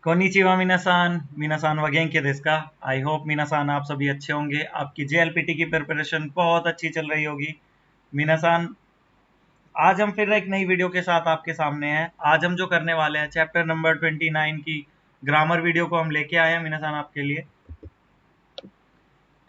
Konnichiwa मिनासान मिनासान वगेंके देsu का। I hope मिनासान आप सभी अच्छे होंगे। आपकी जेएलपीटी की प्रिपरेशन बहुत अच्छी चल रही होगी। मिनासान आज हम फिर एक नई वीडियो के साथ आपके सामने हैं। आज हम जो करने वाले हैं चैप्टर नंबर 29 की ग्रामर वीडियो को हम लेके आए हैं मिनासान आपके लिए।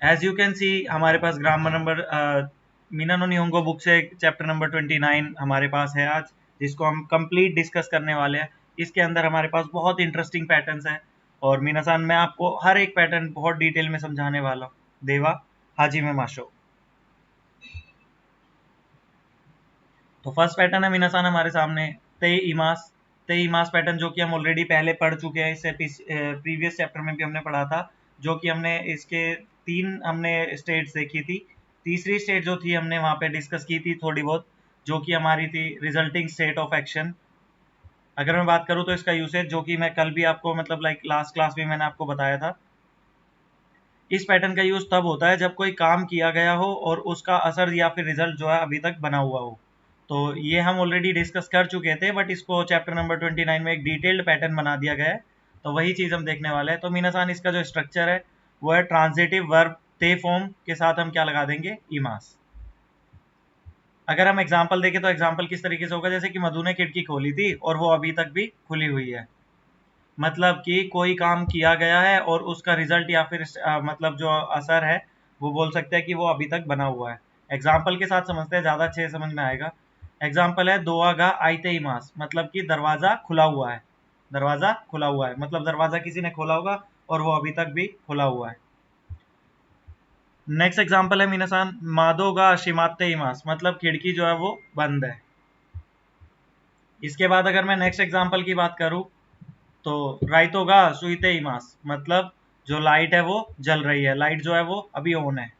एज यू कैन सी हमारे पास ग्रामर नंबर मीना नो निहोंगो बुक से चैप्टर नंबर 29 हमारे पास है आज, जिसको हम कंप्लीट डिस्कस करने वाले हैं। इसके अंदर हमारे पास बहुत इंटरेस्टिंग पैटर्न्स हैं और मीनासान मैं आपको हर एक पैटर्न बहुत डिटेल में समझाने वाला हूँ। देवा हाजी में माशो। तो फर्स्ट पैटर्न है मीनासान हमारे सामने ते इमास पैटर्न, जो कि हम ऑलरेडी पहले पढ़ चुके हैं। इससे प्रीवियस चैप्टर में भी हमने पढ़ा था, जो कि हमने इसके हमने स्टेट्स देखी थी। तीसरी स्टेट जो थी हमने वहां पे डिस्कस की थी थोड़ी बहुत, जो कि हमारी थी रिजल्टिंग स्टेट ऑफ एक्शन। अगर मैं बात करूं तो इसका यूसेज, जो कि मैं कल भी आपको मतलब लाइक लास्ट क्लास में मैंने आपको बताया था, इस पैटर्न का यूज तब होता है जब कोई काम किया गया हो और उसका असर या फिर रिजल्ट जो है अभी तक बना हुआ हो। तो ये हम ऑलरेडी डिस्कस कर चुके थे, बट इसको चैप्टर नंबर 29 में एक डिटेल्ड पैटर्न बना दिया गया है। तो वही चीज हम देखने वाले हैं। तो मीनासान इसका जो स्ट्रक्चर है वो है ट्रांजिटिव वर्ब ते फॉर्म के साथ हम क्या लगा देंगे, इमास। अगर हम एग्जाम्पल देखें तो एग्जाम्पल किस तरीके से होगा, जैसे कि मधु ने खिड़की खोली थी और वो अभी तक भी खुली हुई है। मतलब कि कोई काम किया गया है और उसका रिजल्ट या फिर मतलब जो असर है वो बोल सकते हैं कि वो अभी तक बना हुआ है। एग्जाम्पल के साथ समझते हैं, ज़्यादा अच्छे से समझ में आएगा। एग्जाम्पल है दोआगा आइते इमास, मतलब कि दरवाज़ा खुला हुआ है। दरवाज़ा खुला हुआ है मतलब दरवाज़ा किसी ने खोला होगा और वो अभी तक भी खुला हुआ है। नेक्स्ट एग्जाम्पल है मीनासान मादोगा शिमाते इमास, मतलब खिड़की जो है वो बंद है। इसके बाद अगर मैं नेक्स्ट एग्जाम्पल की बात करूं तो राइट होगा सुईते इमास, मतलब जो लाइट है वो जल रही है, लाइट जो है वो अभी ऑन है।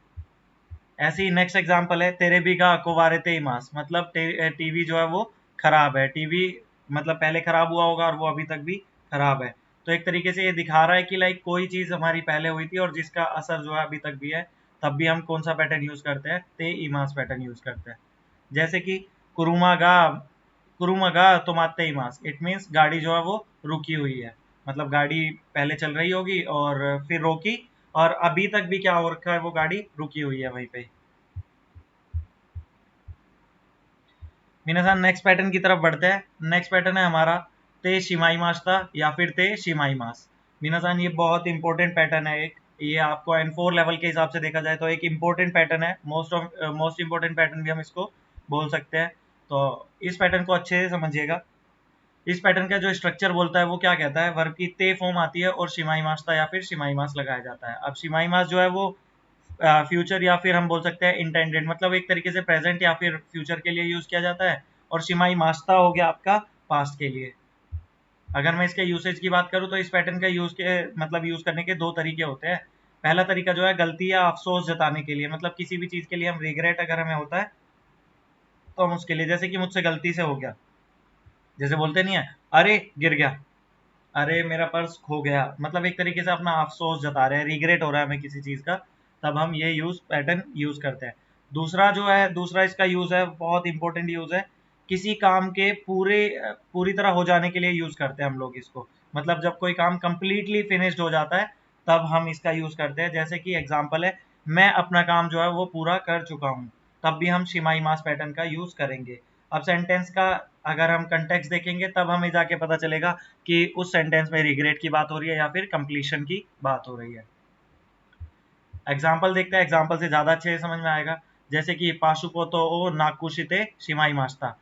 ऐसे ही नेक्स्ट एग्जांपल है तेरे भी का कोवारेते इमास, मतलब टीवी जो है वो खराब है। टीवी मतलब पहले खराब हुआ होगा और वो अभी तक भी खराब है। तो एक तरीके से ये दिखा रहा है कि लाइक कोई चीज हमारी पहले हुई थी और जिसका असर जो है अभी तक भी है, तब भी हम कौन सा पैटर्न यूज करते हैं, ते इमास पैटर्न यूज करते हैं। जैसे कि कुरुमागा कुरुमागा तोमाते इमास, इट मीन्स गाड़ी जो है वो रुकी हुई है। मतलब गाड़ी पहले चल रही होगी और फिर रोकी, और अभी तक भी क्या हो रखा है, वो गाड़ी रुकी हुई है वहीं पे। मीनासान नेक्स्ट पैटर्न की तरफ बढ़ते हैं। नेक्स्ट पैटर्न है हमारा ते शिमाई मास्ता या फिर ते शिमाई मास। मीनासान ये बहुत इंपॉर्टेंट पैटर्न है एक। ये आपको N4 लेवल के हिसाब से देखा जाए तो एक इंपॉर्टेंट पैटर्न है, मोस्ट इंपॉर्टेंट पैटर्न भी हम इसको बोल सकते हैं। तो इस पैटर्न को अच्छे से समझिएगा। इस पैटर्न का जो स्ट्रक्चर बोलता है वो क्या कहता है, वर्ब की ते फॉर्म आती है और शिमाई मास्ता या फिर शिमाई मास लगाया जाता है। अब शिमाई मास जो है वो फ्यूचर या फिर हम बोल सकते हैं इंटेंडेड, मतलब एक तरीके से प्रेजेंट या फिर फ्यूचर के लिए यूज किया जाता है। और शिमाई मास्ता हो गया आपका पास्ट के लिए। अगर मैं इसके यूसेज की बात करूं तो इस पैटर्न का यूज करने के दो तरीके होते हैं। पहला तरीका जो है गलती या अफसोस जताने के लिए, मतलब किसी भी चीज के लिए हम रिग्रेट अगर हमें होता है तो हम उसके लिए, जैसे कि मुझसे गलती से हो गया, जैसे बोलते नहीं है अरे गिर गया, अरे मेरा पर्स खो गया, मतलब एक तरीके से अपना अफसोस जता रहे हैं, रिग्रेट हो रहा है हमें किसी चीज का, तब हम ये पैटर्न यूज करते हैं। दूसरा इसका यूज है, बहुत इंपॉर्टेंट यूज है, किसी काम के पूरी तरह हो जाने के लिए यूज करते हैं हम लोग इसको। मतलब जब कोई काम कंप्लीटली फिनिश्ड हो जाता है तब हम इसका यूज करते हैं। जैसे कि एग्जांपल है मैं अपना काम जो है वो पूरा कर चुका हूँ, तब भी हम शिमाई मास पैटर्न का यूज करेंगे। अब सेंटेंस का अगर हम कंटेक्स्ट देखेंगे तब हमें जाके पता चलेगा कि उस सेंटेंस में रिग्रेट की बात हो रही है या फिर कंप्लीशन की बात हो रही है। एग्जाम्पल देखते हैं, एग्जाम्पल से ज्यादा अच्छे से समझ में आएगा। जैसे कि पाशुपोतो ओ नाकुशिते शिमाई मास्ता,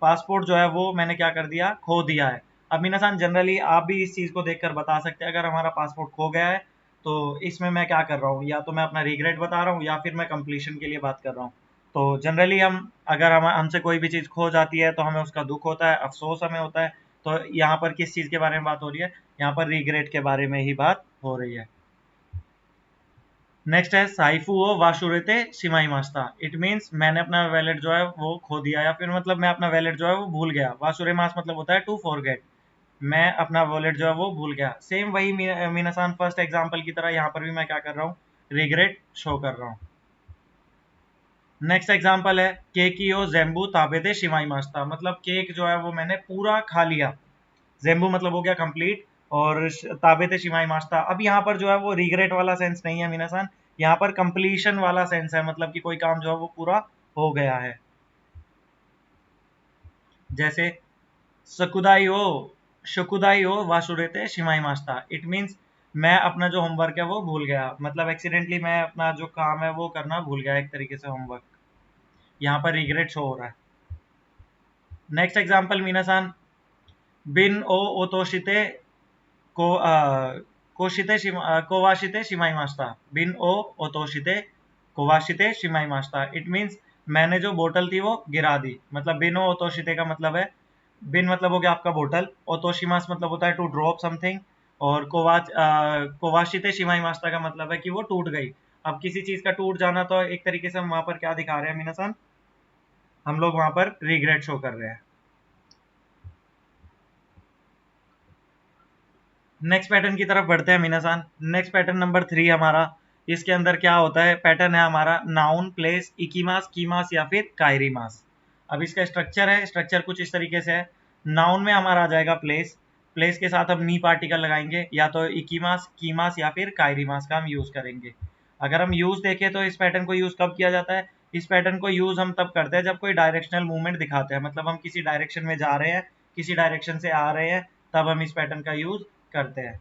पासपोर्ट जो है वो मैंने क्या कर दिया, खो दिया है। अब मीनासान जनरली आप भी इस चीज को देखकर बता सकते हैं, अगर हमारा पासपोर्ट खो गया है तो इसमें मैं क्या कर रहा हूँ, या तो मैं अपना रिग्रेट बता रहा हूँ या फिर मैं कंप्लीशन के लिए बात कर रहा हूँ। तो जनरली हम अगर हमसे कोई भी चीज़ खो जाती है तो हमें उसका दुख होता है, अफसोस हमें होता है। तो यहाँ पर किस चीज़ के बारे में बात हो रही है, यहाँ पर रिग्रेट के बारे में ही बात हो रही है। नेक्स्ट है साइफू ओ वाशुरेते शिमाई मास्ता, इट मीन्स मैंने अपना वैलेट जो है वो खो दिया, या फिर मतलब मैं अपना वैलेट जो है वो भूल गया। वाशुरे मास मतलब होता है टू फॉरगेट, मैं अपना वॉलेट जो है वो भूल गया। सेम वही मीनासान फर्स्ट एग्जाम्पल की तरह यहाँ पर भी मैं क्या कर रहा हूँ, रिग्रेट शो कर रहा हूँ। नेक्स्ट एग्जांपल है केकियो जेम्बू ताबेते शिमाई मास्ता, मतलब केक जो है वो मैंने पूरा खा लिया। जेम्बू मतलब हो गया कंप्लीट, और ताबेते शिमाई मास्ता। अब यहाँ पर जो है वो रिग्रेट वाला सेंस नहीं है मीनासान, यहाँ पर कंप्लीशन वाला सेंस है, मतलब कि कोई काम जो है वो पूरा हो गया है। जैसे सकुदाई हो शुकुदाई हो वासुरेते शिमाई मास्ता, इट मीन्स मैं अपना जो होमवर्क है वो भूल गया, मतलब एक्सीडेंटली मैं अपना जो काम है वो करना भूल गया एक तरीके से होमवर्क, यहाँ पर रिग्रेट शो हो रहा है। नेक्स्ट एग्जाम्पल मीनासान, बिन ओ ओतोशिते को कोशिते कोवाशिते शिमाई मास्ता, बिन ओ ओतोशिते कोवाशिते शिमाई मास्ता, इट मीन्स मैंने जो बोतल थी वो गिरा दी, मतलब बिन ओ ओतोशिते का मतलब है, बिन मतलब हो गया आपका बोतल, ओतोशिमास मतलब होता है टू ड्रॉप समथिंग, और कोवाशिते शिमाई मास्ता का मतलब है कि वो टूट गई। अब किसी चीज का टूट जाना, तो एक तरीके से हम वहां पर क्या दिखा रहे हैं मीनासान, हम लोग वहां पर रिग्रेट शो कर रहे हैं। नेक्स्ट पैटर्न की तरफ बढ़ते हैं मीनासान। नेक्स्ट पैटर्न नंबर 3 हमारा, इसके अंदर क्या होता है, पैटर्न है हमारा नाउन प्लेस इकीमास कीमास या फिर कायरीमास। अब इसका स्ट्रक्चर है, स्ट्रक्चर कुछ इस तरीके से है। नाउन में हमारा आ जाएगा प्लेस, प्लेस के साथ हम नी पार्टिकल लगाएंगे, या तो इकीमास कीमास या फिर कायरीमास का हम यूज करेंगे। अगर हम यूज देखें तो इस पैटर्न को यूज कब किया जाता है, इस पैटर्न को यूज हम तब करते हैं जब कोई डायरेक्शनल मूवमेंट दिखाते हैं, मतलब हम किसी डायरेक्शन में जा रहे हैं, किसी डायरेक्शन से आ रहे हैं, तब हम इस पैटर्न का यूज करते हैं।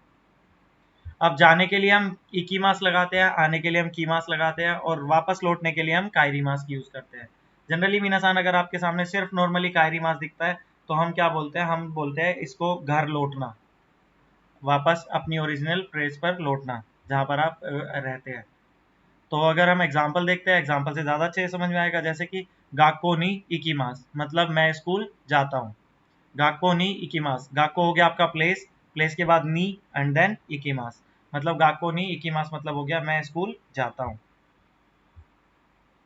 अब जाने के लिए हम इकी मास लगाते हैं, आने के लिए हम की मास लगाते हैं, और वापस लौटने के लिए हम कायरी मास की यूज करते हैं। जनरली मीनासान अगर आपके सामने सिर्फ नॉर्मली कायरी मास दिखता है तो हम क्या बोलते हैं, हम बोलते हैं इसको घर लौटना, वापस अपनी ओरिजिनल प्लेस पर लौटना जहां पर आप रहते हैं। तो अगर हम एग्जाम्पल देखते हैं, एग्जाम्पल से ज्यादा अच्छे से समझ में आएगा, जैसे कि गाको नी इकीमास, मतलब मैं स्कूल जाता हूँ। गाको नी इकीमास, गाको हो गया आपका प्लेस, प्लेस के बाद नी एंड देन इकीमास, मतलब गाको नी इकीमास मतलब हो गया मैं स्कूल जाता हूँ।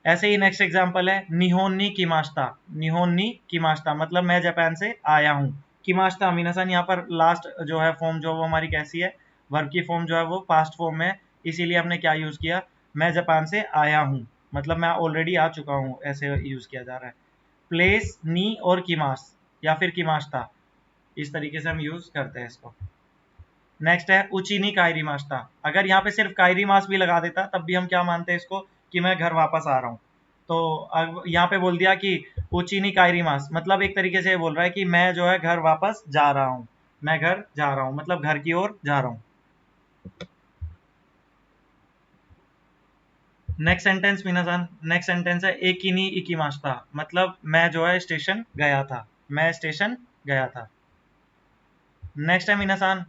ऐसे ही नेक्स्ट एग्जांपल है निहोन नी किमास्ता, निहोन नी किमास्ता मतलब मैं जापान से आया हूँ। किमास्ता मीनासन यहाँ पर लास्ट जो है फॉर्म जो वो हमारी कैसी है, वर्ब की फॉर्म जो है वो पास्ट फॉर्म में है, इसीलिए हमने क्या यूज किया, मैं जापान से आया हूँ, मतलब मैं ऑलरेडी आ चुका हूँ, ऐसे यूज किया जा रहा है। प्लेस नी और किमास या फिर किमास्ता, इस तरीके से हम यूज करते हैं इसको। नेक्स्ट है उचीनी कायरी मास्ता, अगर यहाँ पे सिर्फ कायरी मास भी लगा देता तब भी हम क्या मानते हैं इसको, कि मैं घर वापस आ रहा हूँ। तो अब यहाँ पे बोल दिया कि उचीनी कायरी मास, मतलब एक तरीके से ये बोल रहा है कि मैं जो है घर वापस जा रहा हूँ, मैं घर जा रहा हूँ, मतलब घर की ओर जा रहा हूँ। नेक्स्ट सेंटेंस मीनासान, नेक्स्ट सेंटेंस है एकिनी इकीमास्ता, मतलब मैं जो है स्टेशन गया था, मैं स्टेशन गया था। नेक्स्ट है मीनासान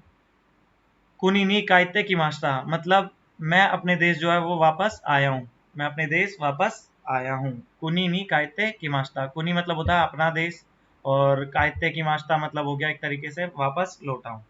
कुनीनी काइते की मास्ता, मतलब मैं अपने देश जो है वो वापस आया हूँ, मैं अपने देश वापस आया हूँ। कुनीनी काइते की मास्ता, कुनी मतलब होता है अपना देश, और काइते की मास्ता मतलब हो गया एक तरीके से वापस लौटा हूँ।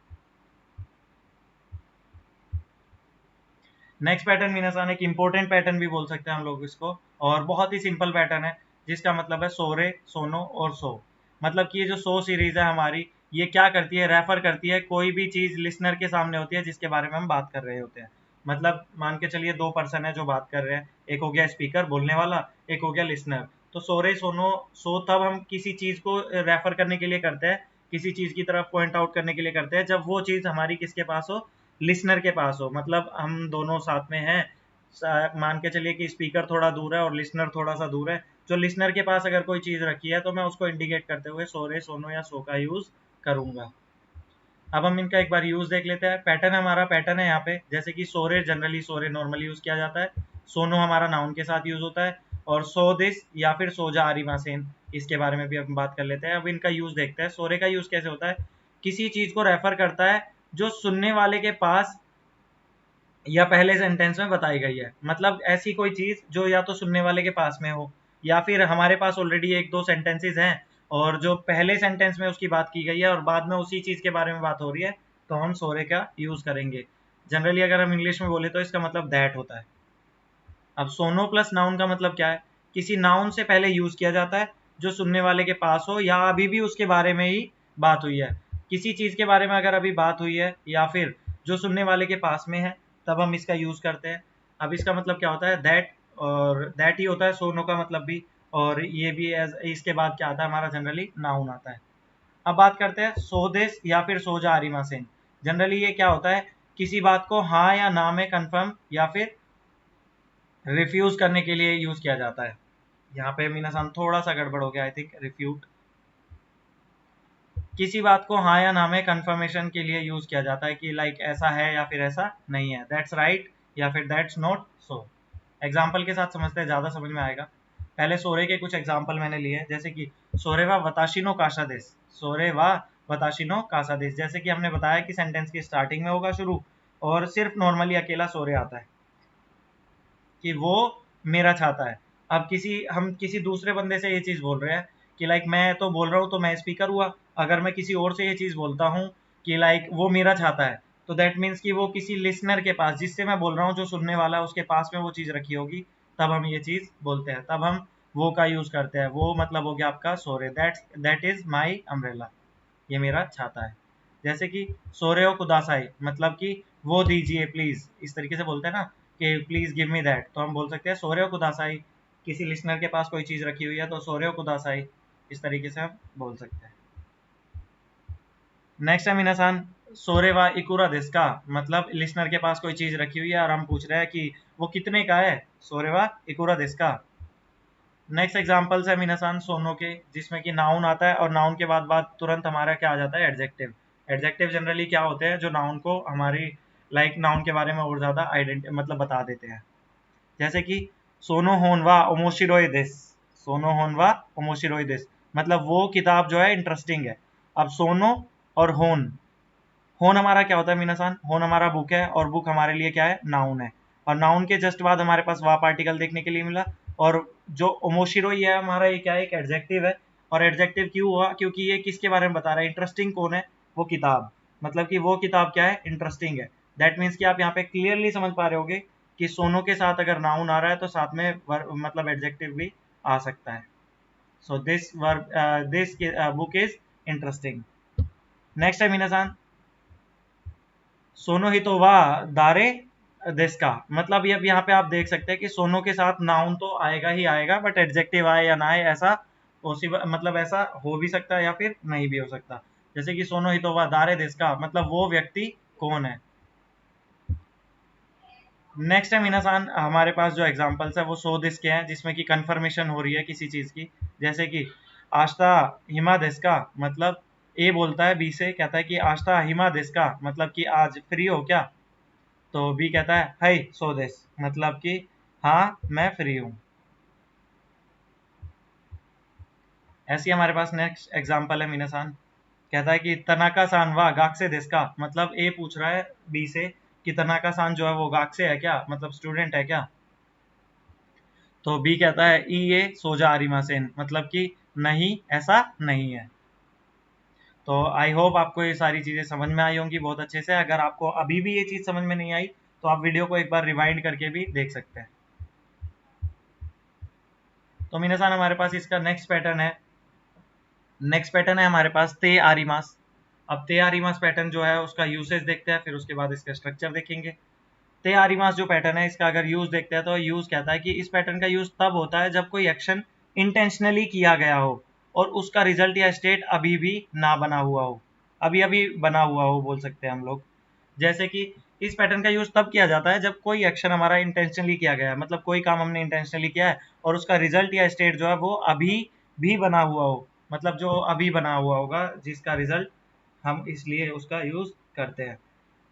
नेक्स्ट पैटर्न मीनासान एक इंपॉर्टेंट पैटर्न भी बोल सकते हैं हम लोग इसको, और बहुत ही सिंपल पैटर्न है, जिसका मतलब है सोरे सोनो और सो। मतलब कि ये जो सो सीरीज है हमारी, ये क्या करती है, रेफर करती है कोई भी चीज लिसनर के सामने होती है जिसके बारे में हम बात कर रहे होते हैं। मतलब मान के चलिए दो पर्सन है जो बात कर रहे हैं, एक हो गया स्पीकर बोलने वाला, एक हो गया लिसनर। तो सोरे सोनो सो तब हम किसी चीज को रेफर करने के लिए करते हैं, किसी चीज की तरफ पॉइंट आउट करने के लिए करते हैं, जब वो चीज हमारी किसके पास हो, लिसनर के पास हो, मतलब हम दोनों साथ में हैं, मान के चलिए कि स्पीकर थोड़ा दूर है और लिसनर थोड़ा सा दूर है, जो लिसनर के पास अगर कोई चीज रखी है तो मैं उसको इंडिकेट करते हुए सोरे सोनो या सो का यूज करूंगा। अब हम इनका एक बार यूज देख लेते हैं। पैटर्न हमारा पैटर्न है यहाँ पे, जैसे कि सोरे जनरली सोरे नॉर्मली यूज किया जाता है, सोनो हमारा नाउन के साथ यूज होता है, और सो दिस या फिर सोजा आरिमासेन, इसके बारे में भी हम बात कर लेते हैं। अब इनका यूज देखते हैं। सोरे का यूज कैसे होता है, किसी चीज को रेफर करता है जो सुनने वाले के पास या पहले सेंटेंस में बताई गई है, मतलब ऐसी कोई चीज जो या तो सुनने वाले के पास में हो, या फिर हमारे पास ऑलरेडी एक दो सेंटेंसेस हैं और जो पहले सेंटेंस में उसकी बात की गई है और बाद में उसी चीज के बारे में बात हो रही है, तो हम सोरे का यूज करेंगे। जनरली अगर हम इंग्लिश में बोले तो इसका मतलब दैट होता है। अब सोनो प्लस नाउन का मतलब क्या है, किसी नाउन से पहले यूज किया जाता है जो सुनने वाले के पास हो या अभी भी उसके बारे में ही बात हुई है, किसी चीज के बारे में अगर अभी बात हुई है या फिर जो सुनने वाले के पास में है, तब हम इसका यूज करते हैं। अब इसका मतलब क्या होता है, दैट, और दैट ही होता है सोनो का मतलब भी, और ये भी एज इसके बाद क्या आता है हमारा जनरली नाउन आता है। अब बात करते हैं सोदेश या फिर सोजा आरिमासेन, जनरली ये क्या होता है, किसी बात को हाँ या ना में कंफर्म या फिर रिफ्यूज करने के लिए यूज किया जाता है। यहाँ पे मीनासान थोड़ा सा गड़बड़ हो गया, आई थिंक रिफ्यूट, किसी बात को हाँ या ना में कंफर्मेशन के लिए यूज किया जाता है कि लाइक ऐसा है या फिर ऐसा नहीं है, दैट्स राइट या फिर दैट्स नॉट सो। एग्जाम्पल के साथ समझते हैं, ज़्यादा समझ में आएगा। पहले सोरे के कुछ एग्जाम्पल मैंने लिए हैं, जैसे कि सोरे वा वताशी नो काशा देस, सोरे वा वताशी नो काशा देस। जैसे कि हमने बताया कि सेंटेंस की स्टार्टिंग में होगा शुरू, और सिर्फ नॉर्मली अकेला सोरे आता है कि वो मेरा चाहता है। अब हम किसी दूसरे बंदे से ये चीज़ बोल रहे हैं कि लाइक मैं तो बोल रहा हूँ तो मैं स्पीकर हुआ, अगर मैं किसी और से ये चीज़ बोलता हूँ कि लाइक वो मेरा चाहता है, तो दैट मीन्स कि वो किसी लिसनर के पास, जिससे मैं बोल रहा हूँ, जो सुनने वाला है उसके पास में वो चीज़ रखी होगी, तब हम ये चीज़ बोलते हैं, तब हम वो का यूज़ करते हैं। वो मतलब हो गया आपका सोरे, दैट इज़ माई अम्ब्रेला, ये मेरा छाता है। जैसे कि सोरेओ कुदासाई, मतलब कि वो दीजिए प्लीज, इस तरीके से बोलते हैं ना कि प्लीज गिव मी दैट, तो हम बोल सकते हैं सोरेओ कुदासाई। किसी लिसनर के पास कोई चीज रखी हुई है तो सोरेओ कुदासाई, इस तरीके से हम बोल सकते हैं। नेक्स्ट है मिनासान सोरे वा इकुरा देस का, मतलब लिसनर के पास कोई चीज रखी हुई है और हम पूछ रहे हैं कि वो कितने का है, सोरे वा इकुरा देस का। नेक्स्ट एग्जाम्पल्स है मीनासान सोनो के, जिसमें कि नाउन आता है और नाउन के बाद तुरंत हमारा क्या आ जाता है, एडजेक्टिव। एडजेक्टिव जनरली क्या होते हैं, जो नाउन को हमारी लाइक नाउन के बारे में और ज़्यादा मतलब बता देते हैं। जैसे कि सोनो होनवा ओमोशिरोई देस, सोनो होनवा ओमोशिरोई देस, मतलब वो किताब जो है इंटरेस्टिंग है। अब सोनो और होन, होन हमारा क्या होता है मीनासान, होन हमारा बुक है और बुक हमारे लिए क्या है, नाउन है। और नाउन के जस्ट बाद हमारे पास वा पार्टिकल देखने के लिए मिला, और जो ओमोशिरो ये है हमारा, ये क्या है, एक एडजेक्टिव है। और एडजेक्टिव क्यों हुआ, क्योंकि ये किसके बारे में बता रहा है, इंटरेस्टिंग कौन है, वो किताब, मतलब कि वो किताब क्या है, इंटरेस्टिंग है। दैट मीन्स कि आप यहाँ पे क्लियरली समझ पा रहे होगे कि सोनो के साथ अगर नाउन आ रहा है तो साथ में मतलब एडजेक्टिव भी आ सकता है। So this verb this book is interesting. Next है मीनासान सोनो ही तो वाह दारे देश का, मतलब ये अब यहाँ पे आप देख सकते हैं कि सोनो के साथ नाउन तो आएगा ही आएगा, बट एडजेक्टिव आए या ना आए, ऐसा पॉसिबल, मतलब ऐसा हो भी सकता है या फिर नहीं भी हो सकता। जैसे कि सोनो ही तो वाह दारे देश का, मतलब वो व्यक्ति कौन है। नेक्स्ट है मीनासान हमारे पास जो एग्जांपल्स है वो सो दिस के हैं, जिसमें कि कंफर्मेशन हो रही है किसी चीज की। जैसे कि आस्था हिमा देश का, मतलब ए बोलता है बी से, कहता है कि आस्था हिमा देश का, मतलब कि आज फ्री हो क्या, तो बी कहता है हाई सो दिस, मतलब कि हाँ मैं फ्री हूँ। ऐसी हमारे पास नेक्स्ट एग्जांपल है मीनासान, कहता है कि तनाका सान वा गाक से देस का, मतलब ए पूछ रहा है बी से कि तनाका सान जो है वो गाक से है क्या, मतलब स्टूडेंट है क्या, तो बी कहता है ई ए सोजा आरिमासेन, मतलब कि नहीं ऐसा नहीं है। तो आई होप आपको ये सारी चीज़ें समझ में आई होंगी बहुत अच्छे से। अगर आपको अभी भी ये चीज़ समझ में नहीं आई तो आप वीडियो को एक बार रिवाइंड करके भी देख सकते हैं। तो मीनासान हमारे पास इसका नेक्स्ट पैटर्न है हमारे पास ते आरिमास। अब ते आरिमास पैटर्न जो है उसका यूसेज देखते हैं, फिर उसके बाद इसका स्ट्रक्चर देखेंगे। ते आरिमास जो पैटर्न है इसका अगर यूज देखते हैं तो यूज कहता है कि इस पैटर्न का यूज तब होता है जब कोई एक्शन इंटेंशनली किया गया हो और उसका रिजल्ट या स्टेट अभी भी ना बना हुआ हो, अभी अभी बना हुआ हो बोल सकते हैं हम लोग। जैसे कि इस पैटर्न का यूज तब किया जाता है जब कोई एक्शन हमारा इंटेंशनली किया गया है, मतलब कोई काम हमने इंटेंशनली किया है और उसका रिजल्ट या स्टेट जो है वो अभी भी बना हुआ हो, मतलब जो अभी बना हुआ होगा जिसका रिजल्ट हम इसलिए उसका यूज करते हैं।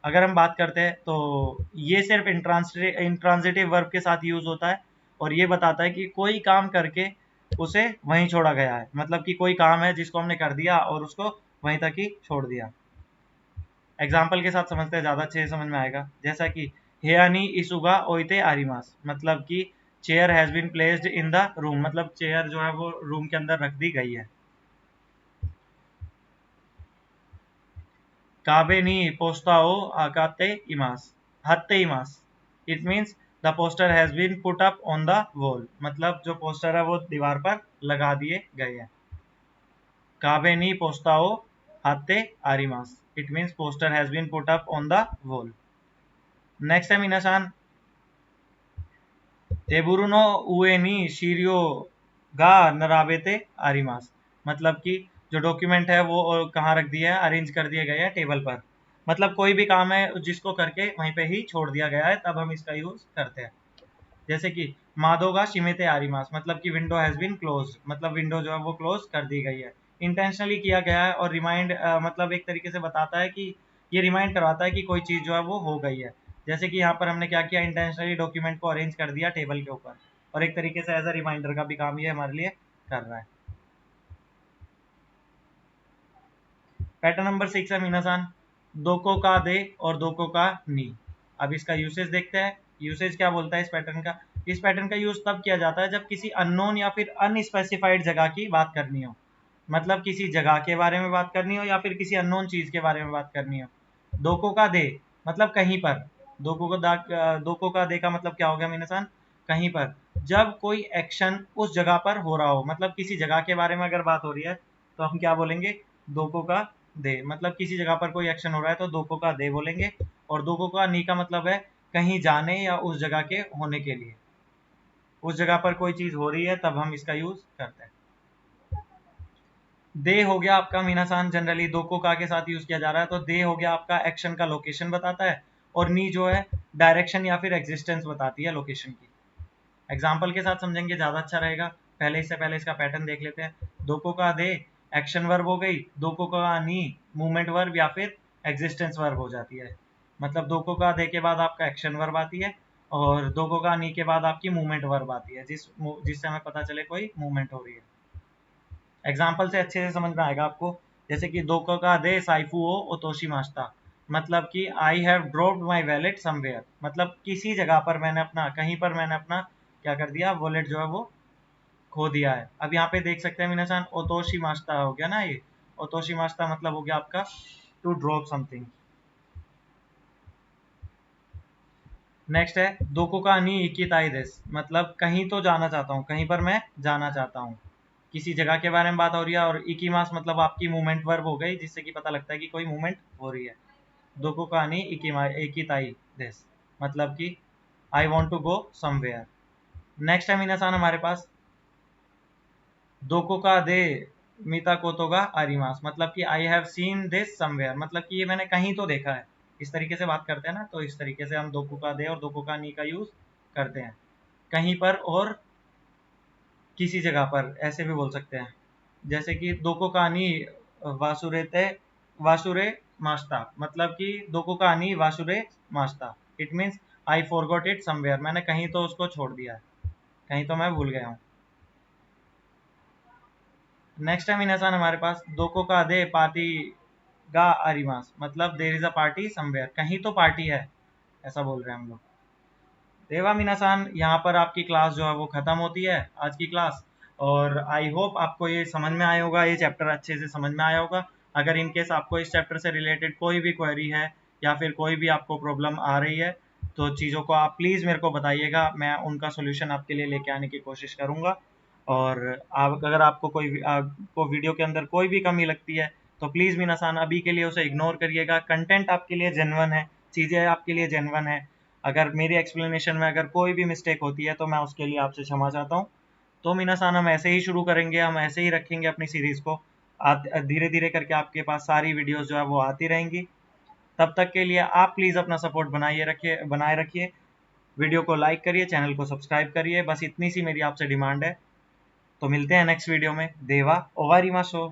अगर हम बात करते हैं तो ये सिर्फ इंट्रांजिटिव वर्ब के साथ यूज होता है और ये बताता है कि कोई काम करके उसे वहीं छोड़ा गया है, मतलब कि कोई काम है जिसको हमने कर दिया और उसको वहीं तक ही छोड़ दिया। एग्जाम्पल के साथ समझते हैं, ज़्यादा अच्छे से समझ में आएगा। जैसा कि हेयानी इसुगा ओइते आरिमास, मतलब कि chair has been placed in the room, मतलब चेयर जो है वो रूम के अंदर रख दी गई है। काबे नी पोस्ताओ आकाते इमास हत्ते इमास, it means the poster has been put up on the wall, मतलब जो पोस्टर है वो दीवार पर लगा दिए गए हैं। काबे नी पोस्ताओ हत्ते आरिमास, it means poster has been put up on the wall. Next है मीनाशान तेबुरु नो उए नी शीरियो गा नराबेते आरिमास, मतलब कि जो डॉक्यूमेंट है वो कहाँ रख दिया है, अरेंज कर दिए गए हैं टेबल पर। मतलब कोई भी काम है जिसको करके वहीं पे ही छोड़ दिया गया है, तब हम इसका यूज करते हैं। जैसे कि मादोगा शिमेते आरिमास, मतलब कि विंडो हैज बीन क्लोज्ड, मतलब विंडो जो है वो क्लोज कर दी गई है, इंटेंशनली किया गया है। और रिमाइंड मतलब एक तरीके से बताता है कि ये रिमाइंड करवाता है कि कोई चीज जो है वो हो गई है। जैसे कि यहाँ पर हमने क्या किया, इंटेंशनली डॉक्यूमेंट को अरेंज कर दिया टेबल के ऊपर, और एक तरीके से एज अ रिमाइंडर का भी काम ये हमारे लिए कर रहा है। पैटर्न नंबर 6 है मीनासान, दोको का दे और दोको का नी। अब इसका यूसेज देखते हैं। यूसेज क्या बोलता है इस पैटर्न का। इस पैटर्न का यूज तब किया जाता है जब किसी अननोन या फिर अनस्पेसिफाइड जगह की बात करनी हो, मतलब किसी जगह के बारे में बात करनी हो या फिर किसी अननोन चीज के बारे में बात करनी हो। दोको का दे मतलब कहीं पर, दोको का दे का मतलब क्या हो गया मीनासान, कहीं पर। जब कोई एक्शन उस जगह पर हो रहा हो, मतलब किसी जगह के बारे में अगर बात हो रही है तो हम क्या बोलेंगे, दोको का दे। मतलब किसी जगह पर कोई एक्शन हो रहा है तो दोको का दे बोलेंगे। और दोको का नी का मतलब है कहीं जाने या उस जगह के होने के लिए, उस जगह पर कोई चीज हो रही है तब हम इसका यूज करते हैं। दे हो गया आपका मीनासान, जनरली दोको का के साथ यूज किया जा रहा है, तो दे हो गया आपका एक्शन का लोकेशन बताता है, और नी जो है डायरेक्शन या फिर एग्जिस्टेंस बताती है लोकेशन की। एग्जाम्पल के साथ समझेंगे ज्यादा अच्छा रहेगा। पहले इससे पहले इसका पैटर्न देख लेते हैं। दोको का दे एक्शन वर्ब हो गई, दोको का नी मूवमेंट वर्ब या फिर एग्जिस्टेंस वर्ब हो जाती है। मतलब दोको का दे के बाद आपका एक्शन वर्ब आती है, और दोको का नी के बाद आपकी मूवमेंट वर्ब आती है, जिससे हमें पता चले कोई मूवमेंट हो रही है। एग्जाम्पल से अच्छे से समझ में आएगा आपको। जैसे कि दोको का दे साइफू ओ ओतोशी मास्ता, मतलब कि I have dropped my wallet somewhere, मतलब किसी जगह पर मैंने अपना, कहीं पर मैंने अपना क्या कर दिया, वॉलेट जो है वो खो दिया है। अब यहाँ पे देख सकते हैं मीनासान, ओतोशी मास्ता हो गया ना ये, ओतोशी मास्ता मतलब हो गया आपका टू ड्रॉप समथिंग। नेक्स्ट है दोको का नी इकिताई देस, मतलब कहीं तो जाना चाहता हूँ, कहीं पर मैं जाना चाहता हूँ। किसी जगह के बारे में बात हो रही है, और इकीमास मतलब आपकी मूवमेंट वर्ब हो गई, जिससे कि पता लगता है कि कोई मूवमेंट हो रही है। दोको का नी इकिताई देस, मतलब कि I want to go somewhere. Next है मीनासान हमारे पास दोको का दे मीता कोतोगा आरिमास, मतलब कि I have seen this somewhere, मतलब कि ये मैंने कहीं तो देखा है। इस तरीके से बात करते हैं ना, तो इस तरीके से हम दोको का दे और दोको का नी का यूज करते हैं, कहीं पर और किसी जगह पर, ऐसे भी बोल सकते हैं। जैसे कि दोको का नी वासुरेते वासुरे मास्ता, मतलब कि दोको का नी वासुरे मास्ता, it means I forgot it somewhere, मैंने कहीं तो उसको छोड़ दिया है, कहीं तो मैं भूल गया हूँ। नेक्स्ट टाइम इनसान हमारे पास दोको का दे पार्टी गा अरिमास, मतलब there is a party somewhere, कहीं तो पार्टी है, ऐसा बोल रहे हैं हम लोग। देवा मिनासान, यहाँ पर आपकी क्लास जो है वो खत्म होती है, आज की क्लास। और आई होप आपको ये समझ में आया होगा, ये चैप्टर अच्छे से समझ में आया होगा। अगर इन केस आपको इस चैप्टर से रिलेटेड कोई भी क्वेरी है या फिर कोई भी आपको प्रॉब्लम आ रही है, तो चीज़ों को आप प्लीज़ मेरे को बताइएगा, मैं उनका सोल्यूशन आपके लिए लेके आने की कोशिश करूँगा। और आप, अगर आपको आपको वीडियो के अंदर कोई भी कमी लगती है, तो प्लीज़ मीनासान अभी के लिए उसे इग्नोर करिएगा। कंटेंट आपके लिए जेन्युइन है, चीज़ें आपके लिए जेन्युइन है। अगर मेरी एक्सप्लेनेशन में अगर कोई भी मिस्टेक होती है तो मैं उसके लिए आपसे क्षमा चाहता हूँ। तो मीनासान हम ऐसे ही शुरू करेंगे, हम ऐसे ही रखेंगे अपनी सीरीज़ को, धीरे धीरे करके आपके पास सारी वीडियोस जो है वो आती रहेंगी। तब तक के लिए आप प्लीज़ अपना सपोर्ट बनाए रखिए। वीडियो को लाइक करिए, चैनल को सब्सक्राइब करिए, बस इतनी सी मेरी आपसे डिमांड है। तो मिलते हैं नेक्स्ट वीडियो में। देवा ओवारिमासो।